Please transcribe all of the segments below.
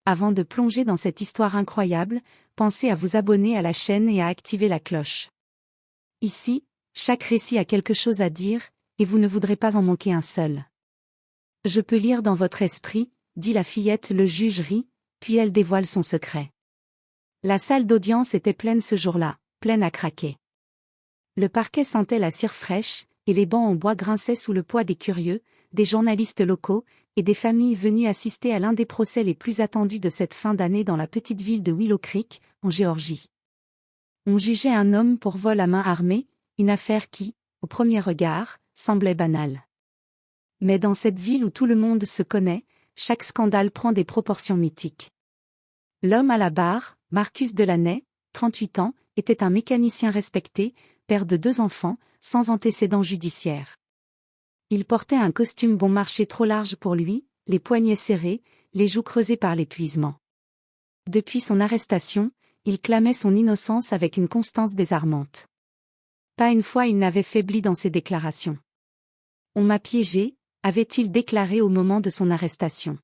Avant de plonger dans cette histoire incroyable, pensez à vous abonner à la chaîne et à activer la cloche. Ici, chaque récit a quelque chose à dire, et vous ne voudrez pas en manquer un seul. Je peux lire dans votre esprit, dit la fillette. Le juge rit, puis elle dévoile son secret. La salle d'audience était pleine ce jour-là, pleine à craquer. Le parquet sentait la cire fraîche, et les bancs en bois grinçaient sous le poids des curieux, des journalistes locaux, et des familles venues assister à l'un des procès les plus attendus de cette fin d'année dans la petite ville de Willow Creek, en Géorgie. On jugeait un homme pour vol à main armée, une affaire qui, au premier regard, semblait banale. Mais dans cette ville où tout le monde se connaît, chaque scandale prend des proportions mythiques. L'homme à la barre, Marcus Delaney, 38 ans, était un mécanicien respecté, père de 2 enfants, sans antécédents judiciaires. Il portait un costume bon marché trop large pour lui, les poignets serrés, les joues creusées par l'épuisement. Depuis son arrestation, il clamait son innocence avec une constance désarmante. Pas une fois il n'avait faibli dans ses déclarations. On m'a piégé, avait-il déclaré au moment de son arrestation.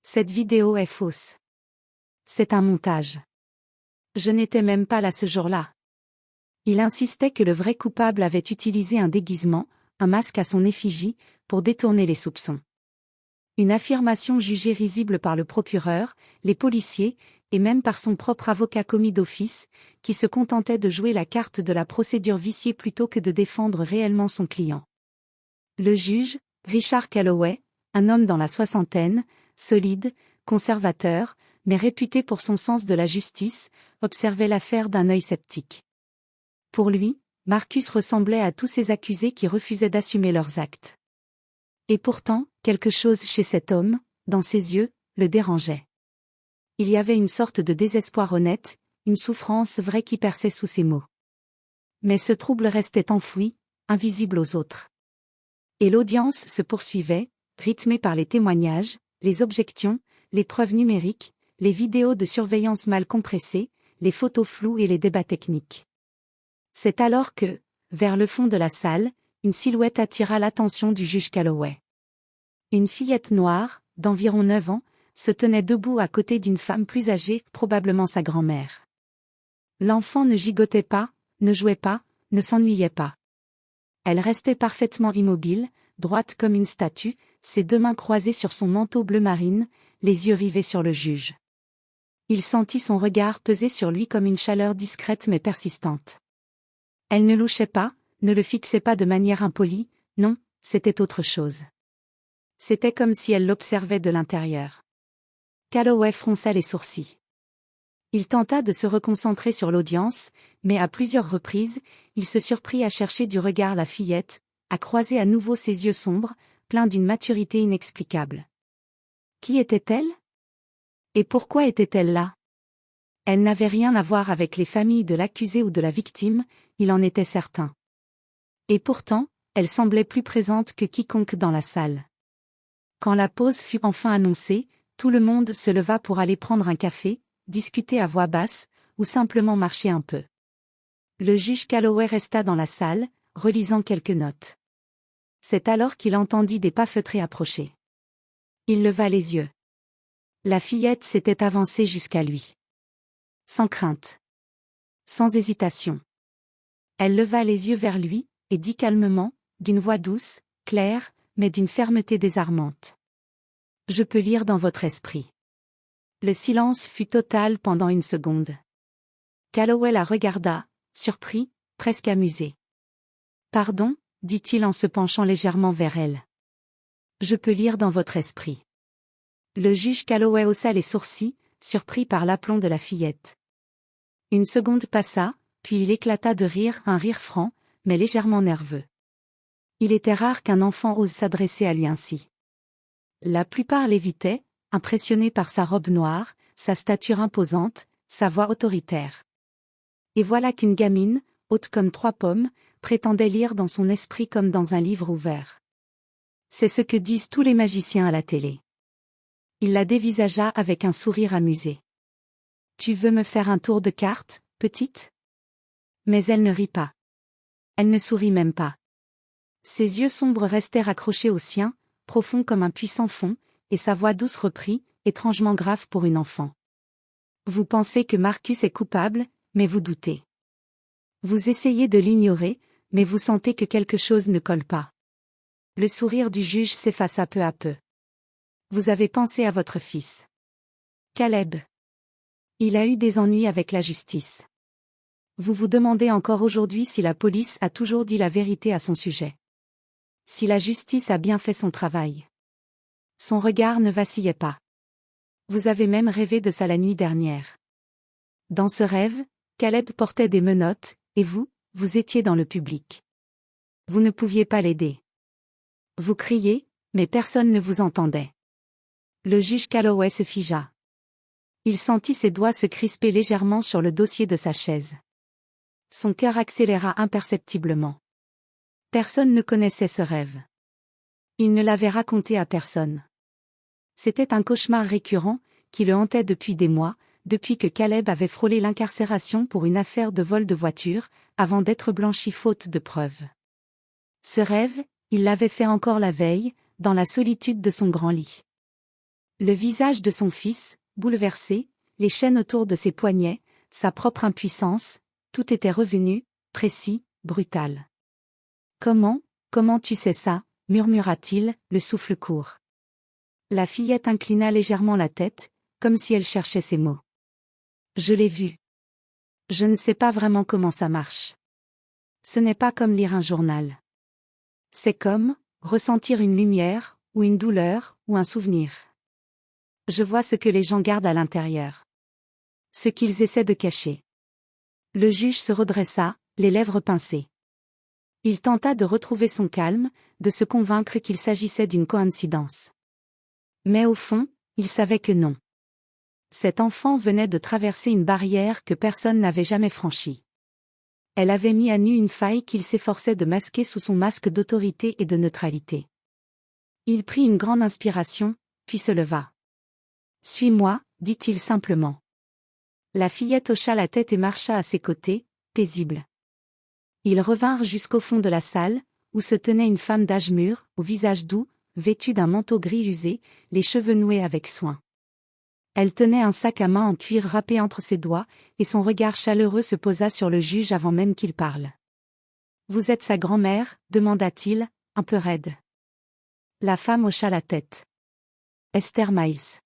Cette vidéo est fausse. C'est un montage. Je n'étais même pas là ce jour-là. Il insistait que le vrai coupable avait utilisé un déguisement, un masque à son effigie, pour détourner les soupçons. Une affirmation jugée risible par le procureur, les policiers, et même par son propre avocat commis d'office, qui se contentait de jouer la carte de la procédure viciée plutôt que de défendre réellement son client. Le juge, Richard Calloway, un homme dans la soixantaine, solide, conservateur, mais réputé pour son sens de la justice, observait l'affaire d'un œil sceptique. Pour lui, Marcus ressemblait à tous ces accusés qui refusaient d'assumer leurs actes. Et pourtant, quelque chose chez cet homme, dans ses yeux, le dérangeait. Il y avait une sorte de désespoir honnête, une souffrance vraie qui perçait sous ses mots. Mais ce trouble restait enfoui, invisible aux autres. Et l'audience se poursuivait, rythmée par les témoignages, les objections, les preuves numériques, les vidéos de surveillance mal compressées, les photos floues et les débats techniques. C'est alors que, vers le fond de la salle, une silhouette attira l'attention du juge Calloway. Une fillette noire, d'environ 9 ans, se tenait debout à côté d'une femme plus âgée, probablement sa grand-mère. L'enfant ne gigotait pas, ne jouait pas, ne s'ennuyait pas. Elle restait parfaitement immobile, droite comme une statue, ses 2 mains croisées sur son manteau bleu marine, les yeux rivés sur le juge. Il sentit son regard peser sur lui comme une chaleur discrète mais persistante. Elle ne louchait pas, ne le fixait pas de manière impolie, non, c'était autre chose. C'était comme si elle l'observait de l'intérieur. Calloway fronça les sourcils. Il tenta de se reconcentrer sur l'audience, mais à plusieurs reprises, il se surprit à chercher du regard la fillette, à croiser à nouveau ses yeux sombres, pleins d'une maturité inexplicable. Qui était-elle? Et pourquoi était-elle là? Elle n'avait rien à voir avec les familles de l'accusé ou de la victime, il en était certain. Et pourtant, elle semblait plus présente que quiconque dans la salle. Quand la pause fut enfin annoncée, tout le monde se leva pour aller prendre un café, discuter à voix basse, ou simplement marcher un peu. Le juge Calloway resta dans la salle, relisant quelques notes. C'est alors qu'il entendit des pas feutrés approcher. Il leva les yeux. La fillette s'était avancée jusqu'à lui. Sans crainte. Sans hésitation. Elle leva les yeux vers lui, et dit calmement, d'une voix douce, claire, mais d'une fermeté désarmante. « Je peux lire dans votre esprit. » Le silence fut total pendant une seconde. Calloway la regarda, surpris, presque amusé. « Pardon, dit-il en se penchant légèrement vers elle. « Je peux lire dans votre esprit. » Le juge Calloway haussa les sourcils, surpris par l'aplomb de la fillette. Une seconde passa, puis il éclata de rire, un rire franc, mais légèrement nerveux. Il était rare qu'un enfant ose s'adresser à lui ainsi. La plupart l'évitaient, impressionnés par sa robe noire, sa stature imposante, sa voix autoritaire. Et voilà qu'une gamine, haute comme 3 pommes, prétendait lire dans son esprit comme dans un livre ouvert. C'est ce que disent tous les magiciens à la télé. Il la dévisagea avec un sourire amusé. « Tu veux me faire un tour de cartes, petite ?» Mais elle ne rit pas. Elle ne sourit même pas. Ses yeux sombres restèrent accrochés aux siens, profonds comme un puissant fond, et sa voix douce reprit, étrangement grave pour une enfant. Vous pensez que Marcus est coupable, mais vous doutez. Vous essayez de l'ignorer, mais vous sentez que quelque chose ne colle pas. Le sourire du juge s'effaça peu à peu. Vous avez pensé à votre fils. Caleb. Il a eu des ennuis avec la justice. Vous vous demandez encore aujourd'hui si la police a toujours dit la vérité à son sujet. Si la justice a bien fait son travail. Son regard ne vacillait pas. Vous avez même rêvé de ça la nuit dernière. Dans ce rêve, Caleb portait des menottes, et vous étiez dans le public. Vous ne pouviez pas l'aider. Vous criez, mais personne ne vous entendait. Le juge Calloway se figea. Il sentit ses doigts se crisper légèrement sur le dossier de sa chaise. Son cœur accéléra imperceptiblement. Personne ne connaissait ce rêve. Il ne l'avait raconté à personne. C'était un cauchemar récurrent, qui le hantait depuis des mois, depuis que Caleb avait frôlé l'incarcération pour une affaire de vol de voiture, avant d'être blanchi faute de preuves. Ce rêve, il l'avait fait encore la veille, dans la solitude de son grand lit. Le visage de son fils, bouleversé, les chaînes autour de ses poignets, sa propre impuissance, tout était revenu, précis, brutal. « Comment tu sais ça ?» murmura-t-il, le souffle court. La fillette inclina légèrement la tête, comme si elle cherchait ses mots. « Je l'ai vu. Je ne sais pas vraiment comment ça marche. Ce n'est pas comme lire un journal. C'est comme ressentir une lumière, ou une douleur, ou un souvenir. Je vois ce que les gens gardent à l'intérieur. Ce qu'ils essaient de cacher. » Le juge se redressa, les lèvres pincées. Il tenta de retrouver son calme, de se convaincre qu'il s'agissait d'une coïncidence. Mais au fond, il savait que non. Cet enfant venait de traverser une barrière que personne n'avait jamais franchie. Elle avait mis à nu une faille qu'il s'efforçait de masquer sous son masque d'autorité et de neutralité. Il prit une grande inspiration, puis se leva. « Suis-moi », dit-il simplement. La fillette hocha la tête et marcha à ses côtés, paisible. Ils revinrent jusqu'au fond de la salle, où se tenait une femme d'âge mûr, au visage doux, vêtue d'un manteau gris usé, les cheveux noués avec soin. Elle tenait un sac à main en cuir râpé entre ses doigts, et son regard chaleureux se posa sur le juge avant même qu'il parle. « Vous êtes sa grand-mère » demanda-t-il, un peu raide. La femme hocha la tête. « Esther Miles. »«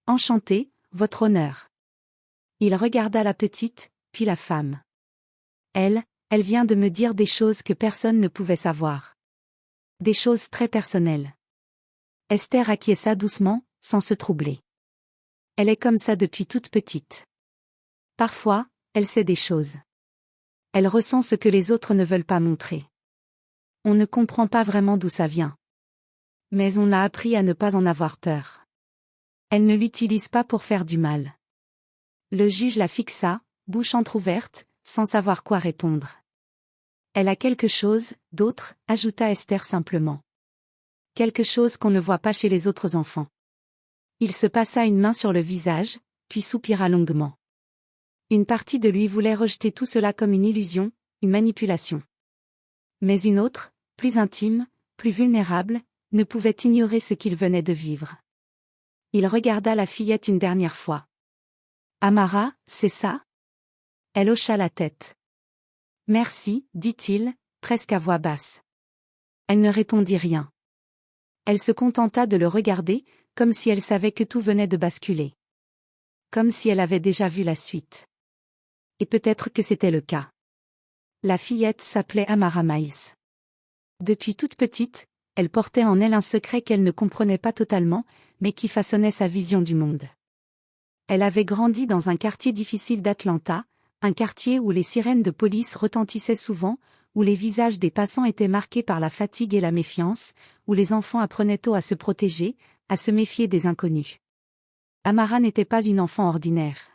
Enchantée, votre honneur. » Il regarda la petite, puis la femme. « Elle vient de me dire des choses que personne ne pouvait savoir. Des choses très personnelles. » Esther acquiesça doucement, sans se troubler. Elle est comme ça depuis toute petite. Parfois, elle sait des choses. Elle ressent ce que les autres ne veulent pas montrer. On ne comprend pas vraiment d'où ça vient. Mais on l'a appris à ne pas en avoir peur. Elle ne l'utilise pas pour faire du mal. Le juge la fixa, bouche entr'ouverte, sans savoir quoi répondre. Elle a quelque chose, d'autre, ajouta Esther simplement. Quelque chose qu'on ne voit pas chez les autres enfants. Il se passa une main sur le visage, puis soupira longuement. Une partie de lui voulait rejeter tout cela comme une illusion, une manipulation. Mais une autre, plus intime, plus vulnérable, ne pouvait ignorer ce qu'il venait de vivre. Il regarda la fillette une dernière fois. « Amara, c'est ça ?» Elle hocha la tête. « Merci, » dit-il, presque à voix basse. Elle ne répondit rien. Elle se contenta de le regarder, comme si elle savait que tout venait de basculer. Comme si elle avait déjà vu la suite. Et peut-être que c'était le cas. La fillette s'appelait Amara Miles. Depuis toute petite, elle portait en elle un secret qu'elle ne comprenait pas totalement, mais qui façonnait sa vision du monde. Elle avait grandi dans un quartier difficile d'Atlanta, un quartier où les sirènes de police retentissaient souvent, où les visages des passants étaient marqués par la fatigue et la méfiance, où les enfants apprenaient tôt à se protéger, à se méfier des inconnus. Amara n'était pas une enfant ordinaire.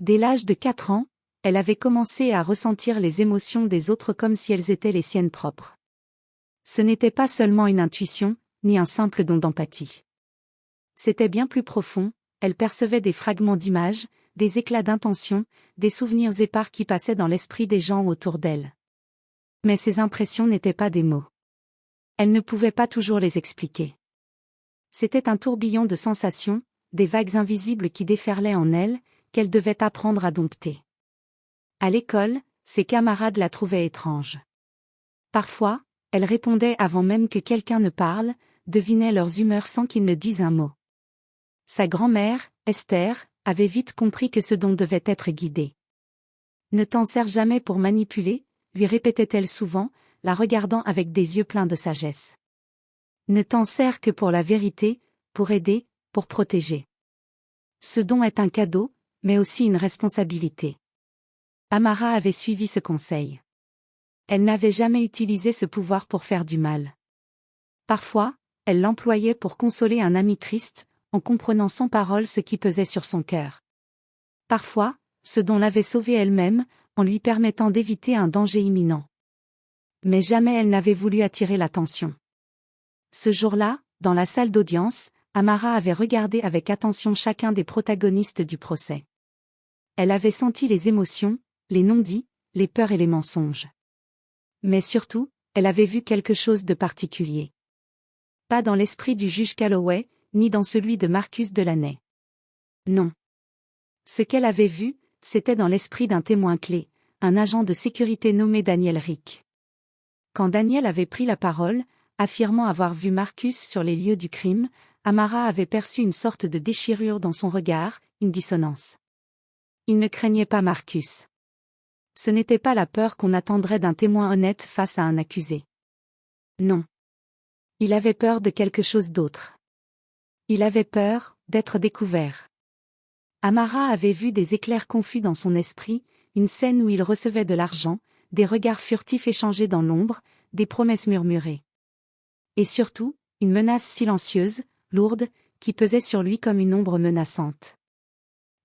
Dès l'âge de 4 ans, elle avait commencé à ressentir les émotions des autres comme si elles étaient les siennes propres. Ce n'était pas seulement une intuition, ni un simple don d'empathie. C'était bien plus profond, elle percevait des fragments d'images, des éclats d'intention, des souvenirs épars qui passaient dans l'esprit des gens autour d'elle. Mais ces impressions n'étaient pas des mots. Elle ne pouvait pas toujours les expliquer. C'était un tourbillon de sensations, des vagues invisibles qui déferlaient en elle, qu'elle devait apprendre à dompter. À l'école, ses camarades la trouvaient étrange. Parfois, elle répondait avant même que quelqu'un ne parle, devinait leurs humeurs sans qu'ils ne disent un mot. Sa grand-mère, Esther, avait vite compris que ce don devait être guidé. Ne t'en sers jamais pour manipuler, lui répétait-elle souvent, la regardant avec des yeux pleins de sagesse. Ne t'en sers que pour la vérité, pour aider, pour protéger. Ce don est un cadeau, mais aussi une responsabilité. Amara avait suivi ce conseil. Elle n'avait jamais utilisé ce pouvoir pour faire du mal. Parfois, elle l'employait pour consoler un ami triste, en comprenant sans parole ce qui pesait sur son cœur. Parfois, ce don l'avait sauvée elle-même, en lui permettant d'éviter un danger imminent. Mais jamais elle n'avait voulu attirer l'attention. Ce jour-là, dans la salle d'audience, Amara avait regardé avec attention chacun des protagonistes du procès. Elle avait senti les émotions, les non-dits, les peurs et les mensonges. Mais surtout, elle avait vu quelque chose de particulier. Pas dans l'esprit du juge Calloway, ni dans celui de Marcus Delaney. Non. Ce qu'elle avait vu, c'était dans l'esprit d'un témoin clé, un agent de sécurité nommé Daniel Rick. Quand Daniel avait pris la parole, affirmant avoir vu Marcus sur les lieux du crime, Amara avait perçu une sorte de déchirure dans son regard, une dissonance. Il ne craignait pas Marcus. Ce n'était pas la peur qu'on attendrait d'un témoin honnête face à un accusé. Non. Il avait peur de quelque chose d'autre. Il avait peur d'être découvert. Amara avait vu des éclairs confus dans son esprit, une scène où il recevait de l'argent, des regards furtifs échangés dans l'ombre, des promesses murmurées. Et surtout, une menace silencieuse, lourde, qui pesait sur lui comme une ombre menaçante.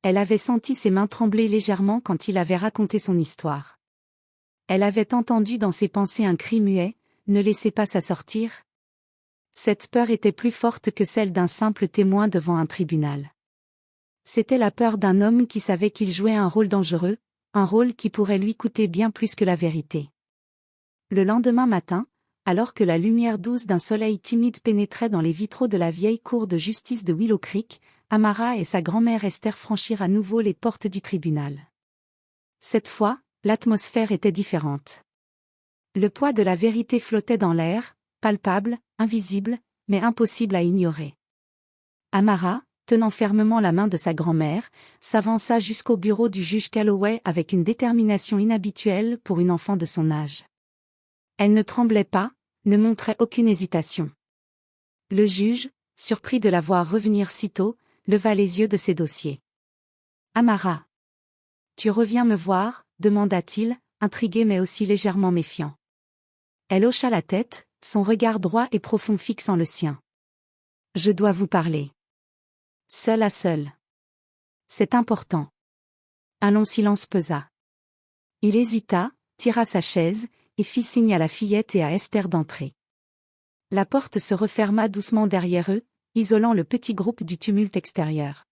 Elle avait senti ses mains trembler légèrement quand il avait raconté son histoire. Elle avait entendu dans ses pensées un cri muet, « Ne laissez pas ça sortir ». Cette peur était plus forte que celle d'un simple témoin devant un tribunal. C'était la peur d'un homme qui savait qu'il jouait un rôle dangereux, un rôle qui pourrait lui coûter bien plus que la vérité. Le lendemain matin, alors que la lumière douce d'un soleil timide pénétrait dans les vitraux de la vieille cour de justice de Willow Creek, Amara et sa grand-mère Esther franchirent à nouveau les portes du tribunal. Cette fois, l'atmosphère était différente. Le poids de la vérité flottait dans l'air, palpable, invisible, mais impossible à ignorer. Amara, tenant fermement la main de sa grand-mère, s'avança jusqu'au bureau du juge Calloway avec une détermination inhabituelle pour une enfant de son âge. Elle ne tremblait pas, ne montrait aucune hésitation. Le juge, surpris de la voir revenir si tôt, leva les yeux de ses dossiers. « Amara. Tu reviens me voir ?» demanda-t-il, intrigué mais aussi légèrement méfiant. Elle hocha la tête, son regard droit et profond fixant le sien. « Je dois vous parler. Seul à seul. C'est important. » Un long silence pesa. Il hésita, tira sa chaise, et fit signe à la fillette et à Esther d'entrer. La porte se referma doucement derrière eux, isolant le petit groupe du tumulte extérieur.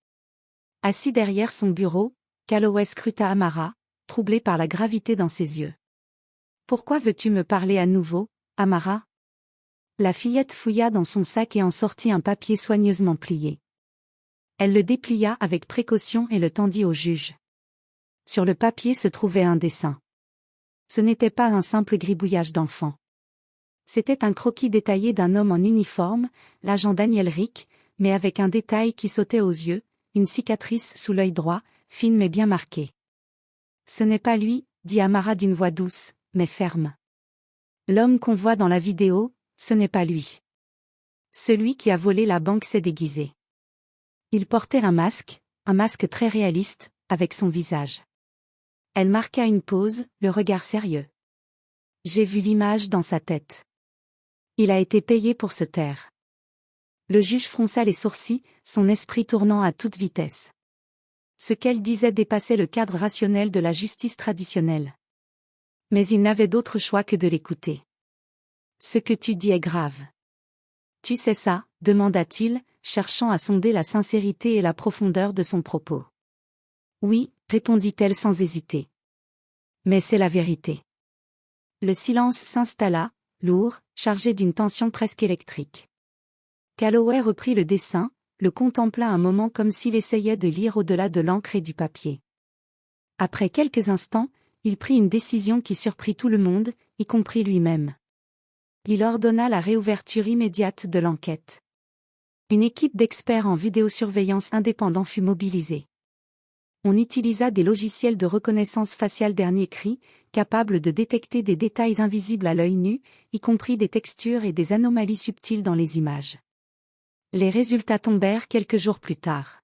Assis derrière son bureau, Calloway scruta Amara, troublé par la gravité dans ses yeux. « Pourquoi veux-tu me parler à nouveau, Amara ?» La fillette fouilla dans son sac et en sortit un papier soigneusement plié. Elle le déplia avec précaution et le tendit au juge. Sur le papier se trouvait un dessin. Ce n'était pas un simple gribouillage d'enfant. C'était un croquis détaillé d'un homme en uniforme, l'agent Daniel Rick, mais avec un détail qui sautait aux yeux, une cicatrice sous l'œil droit, fine mais bien marquée. « Ce n'est pas lui, » dit Amara d'une voix douce, mais ferme. « L'homme qu'on voit dans la vidéo, ce n'est pas lui. Celui qui a volé la banque s'est déguisé. Il portait un masque très réaliste, avec son visage. » Elle marqua une pause, le regard sérieux. « J'ai vu l'image dans sa tête. Il a été payé pour se taire. » Le juge fronça les sourcils, son esprit tournant à toute vitesse. Ce qu'elle disait dépassait le cadre rationnel de la justice traditionnelle. Mais il n'avait d'autre choix que de l'écouter. « Ce que tu dis est grave. »« Tu sais ça ?» demanda-t-il, cherchant à sonder la sincérité et la profondeur de son propos. « Oui », répondit-elle sans hésiter. « Mais c'est la vérité. » Le silence s'installa, lourd, chargé d'une tension presque électrique. Calloway reprit le dessin, le contempla un moment comme s'il essayait de lire au-delà de l'encre et du papier. Après quelques instants, il prit une décision qui surprit tout le monde, y compris lui-même. Il ordonna la réouverture immédiate de l'enquête. Une équipe d'experts en vidéosurveillance indépendants fut mobilisée. On utilisa des logiciels de reconnaissance faciale dernier cri, capables de détecter des détails invisibles à l'œil nu, y compris des textures et des anomalies subtiles dans les images. Les résultats tombèrent quelques jours plus tard.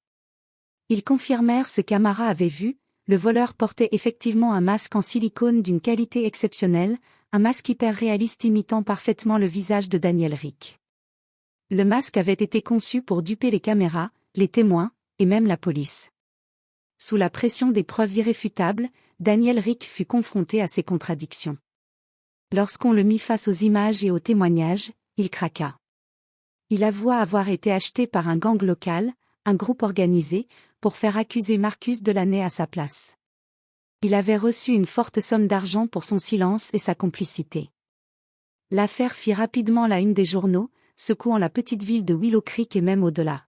Ils confirmèrent ce qu'Amara avait vu, le voleur portait effectivement un masque en silicone d'une qualité exceptionnelle, un masque hyper réaliste imitant parfaitement le visage de Daniel Rick. Le masque avait été conçu pour duper les caméras, les témoins, et même la police. Sous la pression des preuves irréfutables, Daniel Rick fut confronté à ces contradictions. Lorsqu'on le mit face aux images et aux témoignages, il craqua. Il avoua avoir été acheté par un gang local, un groupe organisé, pour faire accuser Marcus Delaney à sa place. Il avait reçu une forte somme d'argent pour son silence et sa complicité. L'affaire fit rapidement la une des journaux, secouant la petite ville de Willow Creek et même au-delà.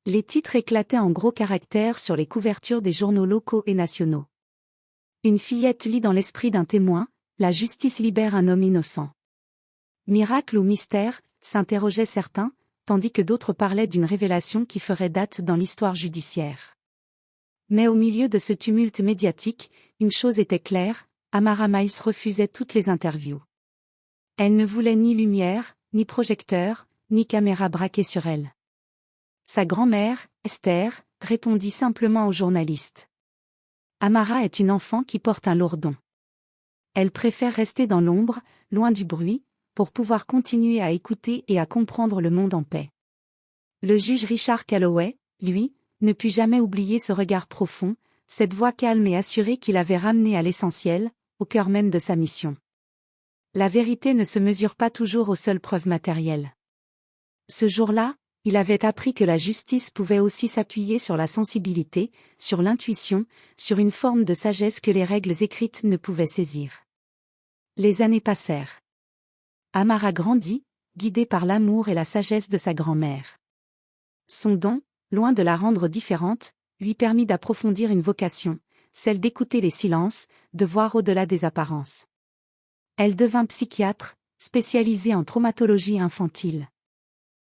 Les titres éclataient en gros caractères sur les couvertures des journaux locaux et nationaux. Une fillette lit dans l'esprit d'un témoin, la justice libère un homme innocent. Miracle ou mystère, s'interrogeaient certains, tandis que d'autres parlaient d'une révélation qui ferait date dans l'histoire judiciaire. Mais au milieu de ce tumulte médiatique, une chose était claire, Amara Miles refusait toutes les interviews. Elle ne voulait ni lumière, ni projecteur, ni caméra braquée sur elle. Sa grand-mère, Esther, répondit simplement aux journalistes. Amara est une enfant qui porte un lourd don. Elle préfère rester dans l'ombre, loin du bruit, pour pouvoir continuer à écouter et à comprendre le monde en paix. Le juge Richard Calloway, lui, ne put jamais oublier ce regard profond, cette voix calme et assurée qui l'avait ramené à l'essentiel, au cœur même de sa mission. La vérité ne se mesure pas toujours aux seules preuves matérielles. Ce jour-là, il avait appris que la justice pouvait aussi s'appuyer sur la sensibilité, sur l'intuition, sur une forme de sagesse que les règles écrites ne pouvaient saisir. Les années passèrent. Amara grandit, guidée par l'amour et la sagesse de sa grand-mère. Son don, loin de la rendre différente, lui permit d'approfondir une vocation, celle d'écouter les silences, de voir au-delà des apparences. Elle devint psychiatre, spécialisée en traumatologie infantile.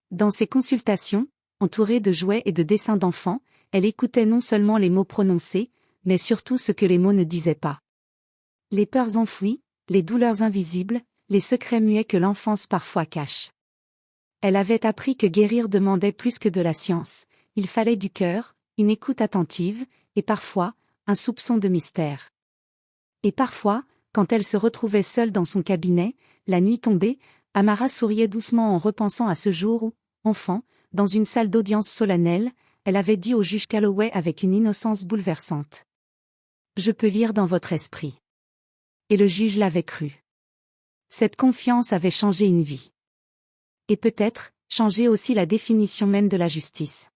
Dans ses consultations, entourée de jouets et de dessins d'enfants, elle écoutait non seulement les mots prononcés, mais surtout ce que les mots ne disaient pas. Les peurs enfouies, les douleurs invisibles, les secrets muets que l'enfance parfois cache. Elle avait appris que guérir demandait plus que de la science, il fallait du cœur, une écoute attentive, et parfois, un soupçon de mystère. Et parfois, quand elle se retrouvait seule dans son cabinet, la nuit tombée, Amara souriait doucement en repensant à ce jour où, enfant, dans une salle d'audience solennelle, elle avait dit au juge Calloway avec une innocence bouleversante. « Je peux lire dans votre esprit. » Et le juge l'avait cru. Cette confiance avait changé une vie. Et peut-être, changé aussi la définition même de la justice.